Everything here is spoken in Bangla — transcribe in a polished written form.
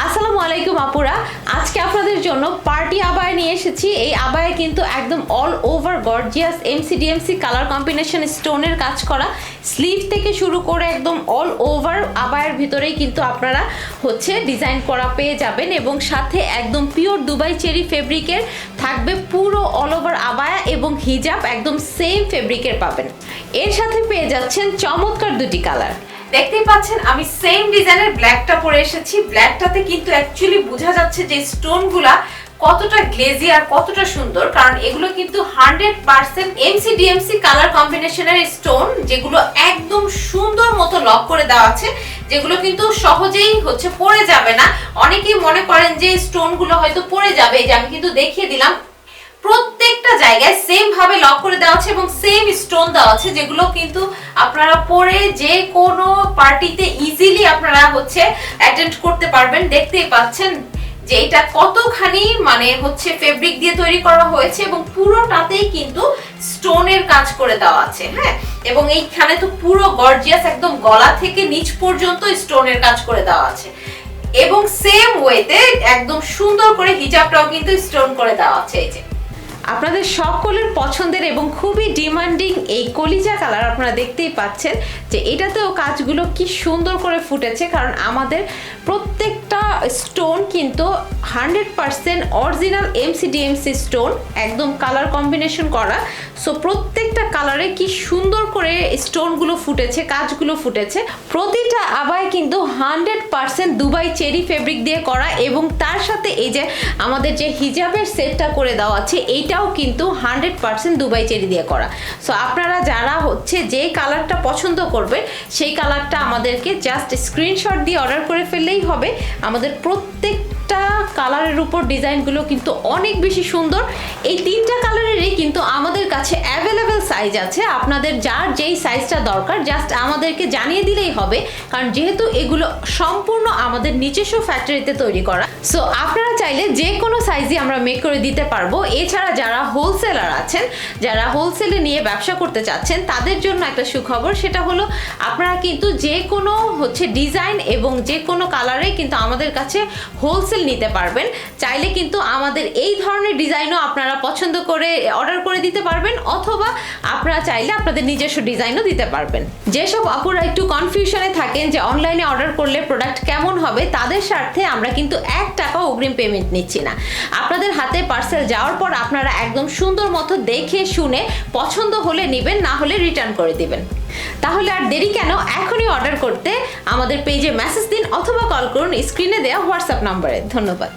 আসসালামু আলাইকুম আপুরা, আজকে আপনাদের জন্য পার্টি আবায়া নিয়ে এসেছি। এই আবায়া কিন্তু একদম অল ওভার গর্জিয়াস এমসিডিএমসি কালার কম্বিনেশন স্টোনের কাজ করা, স্লিভ থেকে শুরু করে একদম অল ওভার আবায়ার ভিতরেই কিন্তু আপনারা ডিজাইন করা পেয়ে যাবেন এবং সাথে একদম পিওর দুবাই চেরি ফেব্রিকের থাকবে পুরো অল ওভার আবায়া এবং হিজাব একদম সেম ফেব্রিকের পাবেন। এর সাথে পেয়ে যাচ্ছেন চমৎকার দুটি কালার। দেখতেই পাচ্ছেন আমি সেম ডিজাইনের ব্ল্যাকটা পরে এসেছি। ব্ল্যাকটাতে কিন্তু অ্যাকচুয়ালি বোঝা যাচ্ছে যে স্টোনগুলা কতটা গ্লেজি আর কতটা সুন্দর, কারণ এগুলো কিন্তু 100% এমসিডিএমসি কালার কম্বিনেশনের স্টোন, যেগুলো একদম সুন্দর মতো লক করে দেওয়া আছে, যেগুলো কিন্তু সহজেই পড়ে যাবে না। অনেকেই মনে করেন যে স্টোনগুলো হয়তো পড়ে যাবে, যে আমি কিন্তু দেখিয়ে দিলাম প্রত্যেকটা জায়গায় সেম ভাবে লক করে দেওয়া আছে এবং সেম স্টোন দেওয়া আছে, যেগুলো কিন্তু আপনারা পরে যে কোনো পার্টিতে ইজিলি আপনারা অ্যাটেন্ড করতে পারবেন। দেখতেই পাচ্ছেন যে এটা কতখানি ফেব্রিক দিয়ে তৈরি করা হয়েছে এবং পুরোটাতেই কিন্তু স্টোনের কাজ করে দেওয়া আছে। হ্যাঁ, এবং এইখানে তো পুরো গর্জিয়াস একদম গলা থেকে নিচ পর্যন্ত স্টোনের কাজ করে দেওয়া আছে এবং সেম ওয়েতে একদম সুন্দর করে হিজাবটাও কিন্তু স্টোন করে দেওয়া আছে। এই যে আপনাদের সকলের পছন্দের এবং খুবই ডিমান্ডিং এই কলিজা কালার আপনারা দেখতেই পাচ্ছেন যে এটাতেও কাজগুলো কি সুন্দর করে ফুটেছে, কারণ আমাদের প্রত্যেকটা স্টোন কিন্তু 100% অরিজিনাল এমসিডিএমসি স্টোন, একদম কালার কম্বিনেশন করা। সো প্রত্যেকটা কালারে কি সুন্দর করে স্টোনগুলো ফুটেছে, কাজগুলো ফুটেছে। প্রতিটা আবায় কিন্তু 100% দুবাই চেরি ফেব্রিক দিয়ে করা এবং তার সাথে এই যে আমাদের যে হিজাবের সেটটা করে দেওয়া আছে এইটাও কিন্তু 100% দুবাই চেরি দিয়ে করা। সো আপনারা যারা যে কালারটা পছন্দ করবে সেই কালারটা আমাদেরকে জাস্ট স্ক্রিনশট দিয়ে অর্ডার করে ফেললেই হবে। আমাদের প্রত্যেকটা কালারের উপর ডিজাইনগুলো কিন্তু অনেক বেশি সুন্দর। এই তিনটা কালারেরই কিন্তু আমাদের কাছে অ্যাভেলেবেল সাইজ আছে। আপনাদের যার যেই সাইজটা দরকার জাস্ট আমাদেরকে জানিয়ে দিলেই হবে, কারণ যেহেতু এগুলো সম্পূর্ণ আমাদের নিজস্ব ফ্যাক্টরিতে তৈরি করা। সো আপনারা চাইলে যে কোনো সাইজই আমরা মেক করে দিতে পারবো। এছাড়া যারা হোলসেলার আছেন, যারা হোলসেলে নিয়ে ব্যবসা করতে চাচ্ছেন, তাদের জন্য একটা সুখবর, সেটা হলো আপনারা কিন্তু যে কোনো ডিজাইন এবং যে কোনো কালারে কিন্তু আমাদের কাছে হোলসেল নিতে পারবেন। চাইলে কিন্তু আমাদের এই ধরনের ডিজাইনও আপনারা পছন্দ করে অর্ডার করে দিতে পারবেন, অথবা আপনারা চাইলে আপনাদের নিজস্ব ডিজাইনও দিতে পারবেন। যেসব আপুরা একটু কনফিউশনে থাকেন যে অনলাইনে অর্ডার করলে প্রোডাক্ট কেমন হবে, তাদের স্বার্থে আমরা কিন্তু 1 টাকাও অগ্রিম পেমেন্ট নিচ্ছি না। আপনাদের হাতে পার্সেল যাওয়ার পর আপনারা একদম সুন্দর মতো দেখে শুনে পছন্দ হলে নেবেন, না হলে রিটার্ন করে দিবেন। তাহলে আর দেরি কেন, এখনই অর্ডার করতে আমাদের পেজে মেসেজ দিন অথবা কল করুন স্ক্রিনে দেওয়া হোয়াটসঅ্যাপ নম্বরে। ধন্যবাদ।